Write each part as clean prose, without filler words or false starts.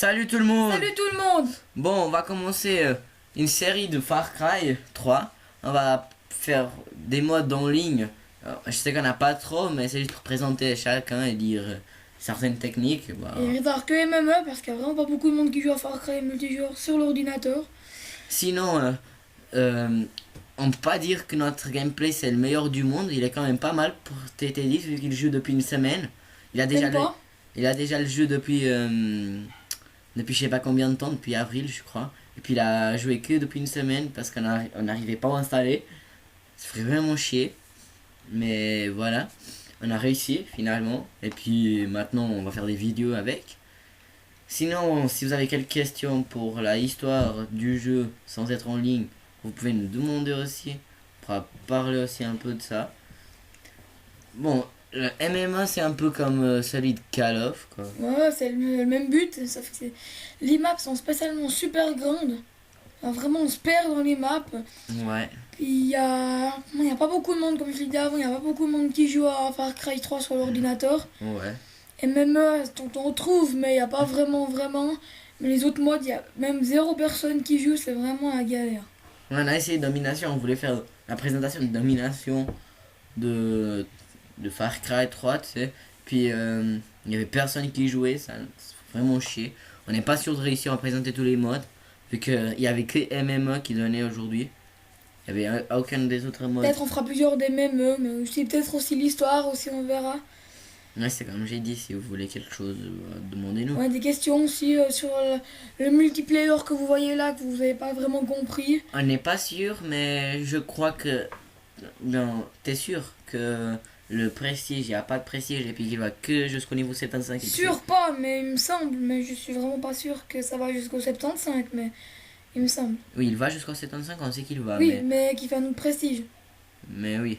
Salut tout le monde. Salut tout le monde. Bon, on va commencer une série de Far Cry 3. On va faire des modes en ligne. Alors, je sais qu'on n'a pas trop, mais c'est juste pour présenter chacun et dire certaines techniques. Bah. Et il reste que MME parce qu'il n'y a vraiment pas beaucoup de monde qui joue à Far Cry multijoueur sur l'ordinateur. Sinon, on peut pas dire que notre gameplay c'est le meilleur du monde. Il est quand même pas mal pour TT10 vu qu'il joue depuis une semaine. Il a déjà le jeu depuis je sais pas combien de temps, depuis avril je crois. Et puis il a joué que depuis une semaine parce qu'on n'arrivait pas à installer. Ça ferait vraiment chier. Mais voilà, on a réussi finalement. Et puis maintenant on va faire des vidéos avec. Sinon, si vous avez quelques questions pour la histoire du jeu sans être en ligne, vous pouvez nous demander aussi. On pourra parler aussi un peu de ça. Bon, le MMA c'est un peu comme celui de Call of quoi. Ouais, c'est le même but, sauf que les maps sont spécialement super grandes. Alors, vraiment, on se perd dans les maps. Ouais. Puis il y a pas beaucoup de monde, comme je l'ai dit avant, il n'y a pas beaucoup de monde qui joue à Far Cry 3 sur l'ordinateur. Ouais. MME, on retrouve, mais il n'y a pas vraiment. Mais les autres modes, il y a même 0 personne qui joue, c'est vraiment la galère. On a essayé Domination, on voulait faire la présentation de Domination de Far Cry 3, tu sais. Puis il y avait personne qui jouait, ça fait vraiment chier. On n'est pas sûr de réussir à présenter tous les modes, vu qu'il y avait que MMA qui donnait aujourd'hui. Il n'y avait aucun des autres modes. Peut-être on fera plusieurs des MME, mais aussi peut-être aussi l'histoire, aussi on verra. Ouais, c'est comme j'ai dit, si vous voulez quelque chose, demandez-nous. Ouais, des questions aussi sur le multiplayer que vous voyez là, que vous n'avez pas vraiment compris. On n'est pas sûr, mais je crois que... Non, t'es sûr que le prestige, il n'y a pas de prestige et puis qu'il va que jusqu'au niveau 75. Sûr pas, mais il me semble, mais je suis vraiment pas sûr que ça va jusqu'au 75, mais il me semble. Oui, il va jusqu'au 75, on sait qu'il va, Oui, mais qu'il fait un autre prestige. Mais oui.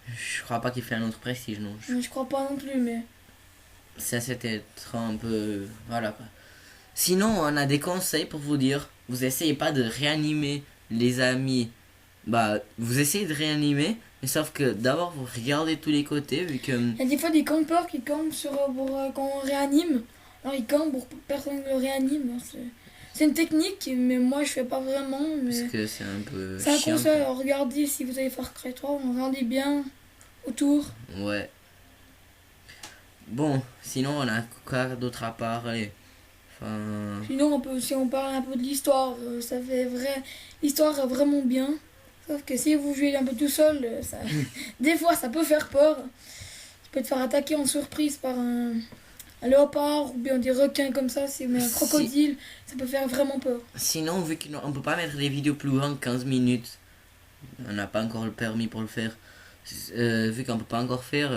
Je crois pas qu'il fait un autre prestige, non. Je crois pas non plus, mais... Ça, c'était trop un peu... Voilà, quoi. Sinon, on a des conseils pour vous dire. Vous essayez pas de réanimer les amis. Bah, vous essayez de réanimer, mais sauf que d'abord, vous regardez tous les côtés, vu que... Il y a des fois des campeurs qui campent quand on réanime. Alors ils campent pour que personne ne le réanime. C'est une technique, mais moi je fais pas vraiment. Mais Parce que c'est un peu c'est un chiant, conseil, quoi. alors regardez si vous avez Far Cry 3, regardez bien autour. Ouais. Bon, sinon, on a quoi d'autre à parler? Enfin... Sinon, si on parle un peu de l'histoire, l'histoire est vraiment bien. Sauf que si vous jouez un peu tout seul, des fois ça peut faire peur. Tu peux te faire attaquer en surprise par un léopard ou bien des requins comme ça, mais un crocodile, ça peut faire vraiment peur. Sinon, vu qu'on peut pas mettre des vidéos plus grandes que 15 minutes, on n'a pas encore le permis pour le faire. Vu qu'on peut pas encore faire,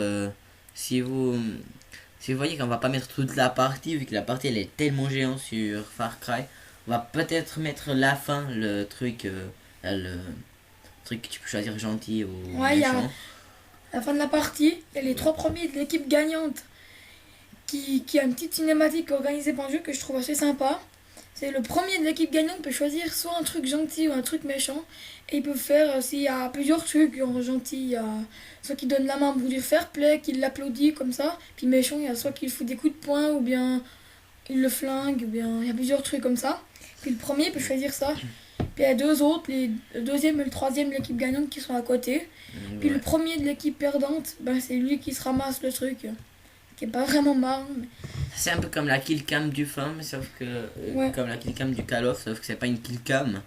si vous voyez qu'on va pas mettre toute la partie, vu que la partie elle est tellement géante sur Far Cry, on va peut-être mettre la fin, le truc que tu peux choisir gentil ou Ouais, il y a méchant. la fin de la partie, il y a les 3 premiers de l'équipe gagnante qui a une petite cinématique organisée par le jeu que je trouve assez sympa. C'est le premier de l'équipe gagnante peut choisir soit un truc gentil ou un truc méchant. Et il peut faire, s'il y a plusieurs trucs gentils, il y a soit qui donne la main pour dire fair play, qui l'applaudit comme ça. Puis méchant, il y a soit qu'il fout des coups de poing ou bien il le flingue, ou bien il y a plusieurs trucs comme ça. Puis le premier peut choisir ça. Puis il y a deux autres, le deuxième et le troisième de l'équipe gagnante qui sont à côté. Puis le premier de l'équipe perdante, ben, c'est lui qui se ramasse le truc. Qui est pas vraiment marrant. Mais... C'est un peu comme la killcam du film, sauf que comme la killcam du Call of, sauf que c'est pas une killcam.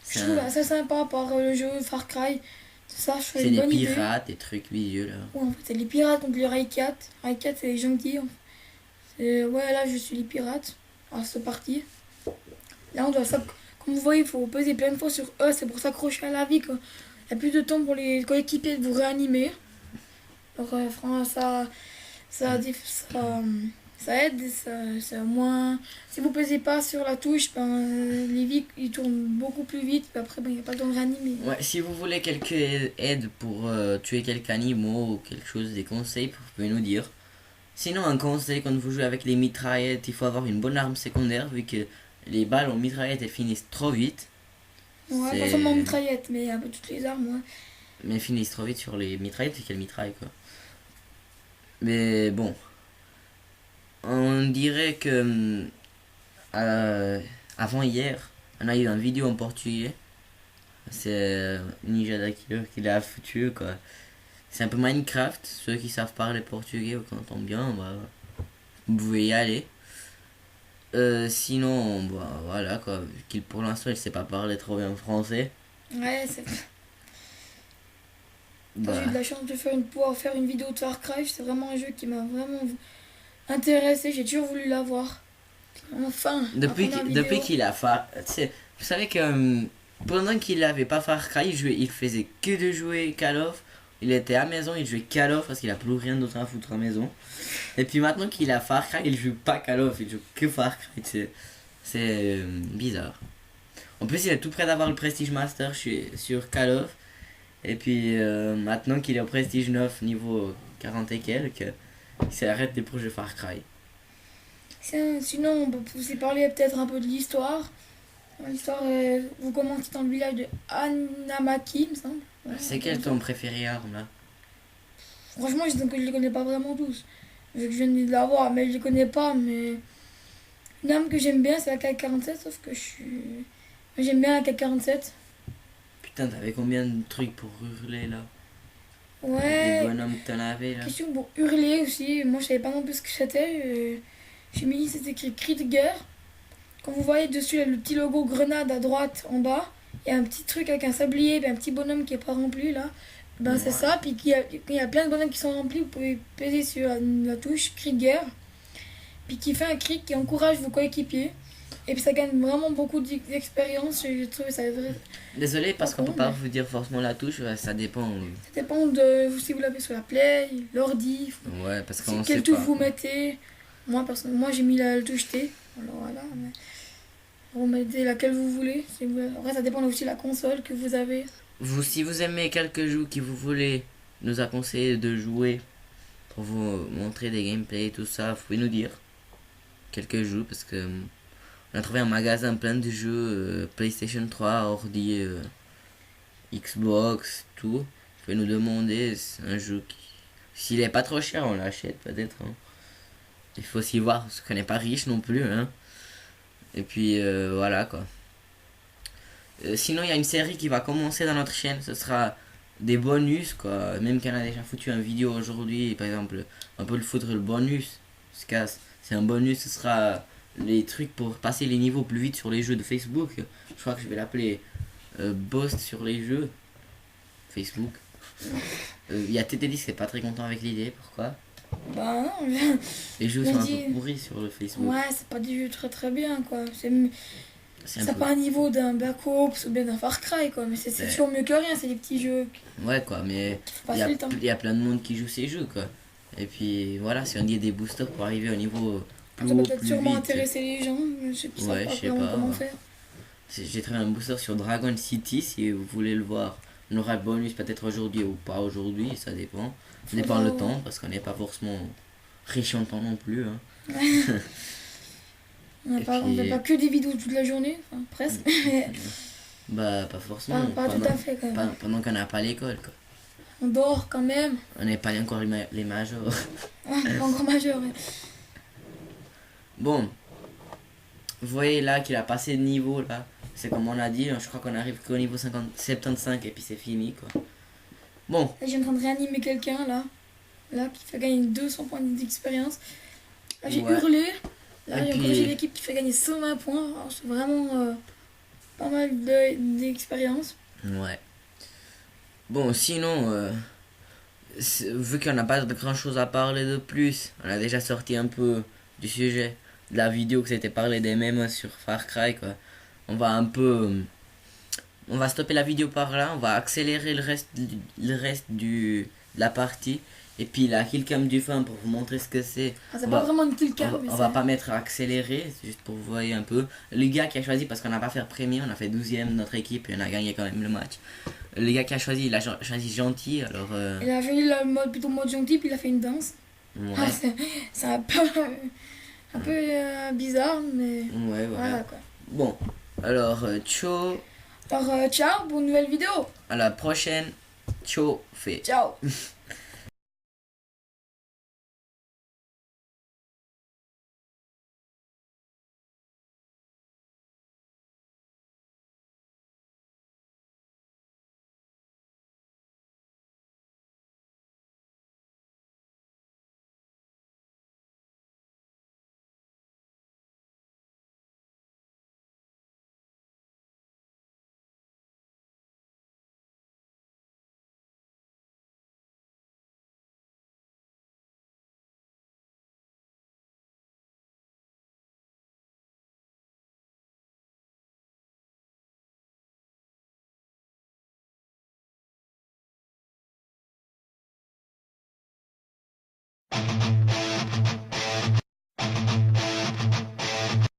Je trouve assez sympa par le jeu Far Cry. Ça, je fais c'est une des bonne idée. pirates, des trucs visuels. Ouais, en fait, c'est les pirates contre les Raikat. Raikat, c'est les gentils. Ouais, là, je suis les pirates. Alors, c'est parti. Là, on doit comme vous voyez, il faut peser plein de fois sur E. C'est pour s'accrocher à la vie. Quoi. Il y a plus de temps pour les coéquipiers de vous réanimer. Alors, franchement, ça aide, ça moins... Si vous pesez pas sur la touche, les vies ils tournent beaucoup plus vite, puis après il n'y a pas le temps de réanimer. Ouais, si vous voulez quelques aides pour tuer quelques animaux ou quelque chose, des conseils, vous pouvez nous dire. Sinon, un conseil, quand vous jouez avec les mitraillettes, il faut avoir une bonne arme secondaire, vu que les balles en mitraillette elles finissent trop vite. Ouais, pas seulement mitraillette, mais un peu toutes les armes. Ouais. Mais elles finissent trop vite sur les mitraillettes, vu qu'elles mitraillent quoi. Mais bon, on dirait que avant hier, on a eu une vidéo en portugais. C'est Ninja da Killer qui l'a foutu quoi. C'est un peu Minecraft, ceux qui savent parler portugais ou qui entendent bien, bah, vous pouvez y aller. Sinon, bah, voilà quoi, vu qu'il pour l'instant il sait pas parler trop bien français. Ouais, c'est... Bah, J'ai eu de la chance de pouvoir faire une vidéo de Far Cry, c'est vraiment un jeu qui m'a vraiment intéressé, j'ai toujours voulu l'avoir. Enfin, depuis qu'il a Far... Tu sais, vous savez que pendant qu'il avait pas Far Cry, il faisait que de jouer Call of. Il était à la maison, il jouait Call of parce qu'il a plus rien d'autre à foutre à la maison. Et puis maintenant qu'il a Far Cry, il joue pas Call of, il joue que Far Cry. C'est bizarre. En plus, il est tout près d'avoir le Prestige Master sur Call of. Et puis maintenant qu'il est au Prestige 9, niveau 40 et quelques, il s'arrête des projets Far Cry. Sinon, on peut aussi parler peut-être un peu de l'histoire. L'histoire, vous commencez dans le village de Hanamaki, il me semble. Ouais, c'est quel ton préféré arme là? Franchement, je les connais pas vraiment tous. Vu que je viens de l'avoir, mais je les connais pas. Mais une arme que j'aime bien, c'est la K47, sauf que j'aime bien la K47. Putain, t'avais combien de trucs pour hurler là? Ouais. Les bonhommes que t'en avais là. Question pour hurler aussi. Moi, je savais pas non plus ce que c'était. J'ai mis, c'est écrit cri de guerre. Quand vous voyez dessus le petit logo grenade à droite en bas, il y a un petit truc avec un sablier et un petit bonhomme qui est pas rempli là. Ben ouais. C'est ça. Puis il y a plein de bonhommes qui sont remplis. Vous pouvez peser sur la touche cri de guerre. Puis qui fait un cri qui encourage vos coéquipiers. Et puis ça gagne vraiment beaucoup d'expérience. J'ai trouvé ça vrai. Désolé parce qu'on peut pas vous dire forcément la touche, ça dépend. Ça dépend de si vous l'avez sur la Play, l'ordi. Ouais, parce qu'on sait quelle touche vous mettez. Moi j'ai mis la touche T. Alors voilà. Mais vous mettez laquelle vous voulez. Après ça dépend aussi de la console que vous avez. Si vous aimez quelques jeux que vous voulez nous conseiller de jouer pour vous montrer des gameplays et tout ça, vous pouvez nous dire quelques jeux parce que on a trouvé un magasin plein de jeux PlayStation 3, ordi, Xbox, tout. Vous pouvez nous demander, c'est un jeu qui, s'il est pas trop cher, on l'achète peut-être. Hein. Il faut aussi voir parce qu'on n'est pas riche non plus. Hein. Et puis voilà quoi. Sinon, il y a une série qui va commencer dans notre chaîne. Ce sera des bonus quoi. Même qu'on a déjà foutu une vidéo aujourd'hui, par exemple, on peut le foutre le bonus. C'est un bonus, ce sera les trucs pour passer les niveaux plus vite sur les jeux de Facebook. Je crois que je vais l'appeler Boss sur les jeux Facebook. Il y a TT10 qui est pas très content avec l'idée. Pourquoi? Bah non, les jeux sont un peu pourris sur le Facebook. Ouais, c'est pas des jeux très très bien quoi. C'est pas un niveau d'un Black Ops ou bien d'un Far Cry quoi. Mais c'est toujours mieux que rien, c'est des petits jeux. Ouais quoi, mais il y a plein de monde qui joue ces jeux quoi. Et puis voilà, si on dit des boosters pour arriver au niveau ça peut peut-être sûrement intéresser les gens. Je sais pas comment faire. J'ai trouvé un booster sur Dragon City si vous voulez le voir. On aura le bonus peut-être aujourd'hui ou pas aujourd'hui, ça dépend. Ça dépend le temps parce qu'on n'est pas forcément riche en temps non plus. Hein. On fait pas que des vidéos toute la journée, enfin, presque. Bah pas forcément. Pas tout à fait quand même. Pendant qu'on n'a pas l'école quoi. On dort quand même. On n'est pas encore les majors. Pas encore majeur. Ouais. Bon, vous voyez là qu'il a passé de niveau là. C'est comme on a dit, je crois qu'on arrive qu'au niveau 75 et puis c'est fini quoi. Bon. Là, j'ai en train de réanimer quelqu'un là qui fait gagner 200 points d'expérience. Là j'ai hurlé. Là j'ai l'équipe qui fait gagner 120 points. Alors, c'est vraiment pas mal d'expérience. Ouais. Bon sinon, vu qu'on n'a pas grand chose à parler de plus, on a déjà sorti un peu du sujet de la vidéo que c'était parler des mèmes sur Far Cry quoi. On va stopper la vidéo par là, on va accélérer le reste de la partie et puis la killcam du fin pour vous montrer ce que c'est. C'est pas vraiment une killcam. On va pas mettre accéléré, c'est juste pour vous voyez un peu. Le gars qui a choisi, parce qu'on n'a pas fait premier, on a fait 12ème notre équipe et on a gagné quand même le match. Le gars qui a choisi, il a choisi gentil alors... Il a fait le mode, plutôt mode gentil puis il a fait une danse. Ouais. C'est un peu bizarre mais... Ouais voilà quoi. Bon, alors ciao. Alors ciao pour une nouvelle vidéo. À la prochaine. Ciao. Ciao.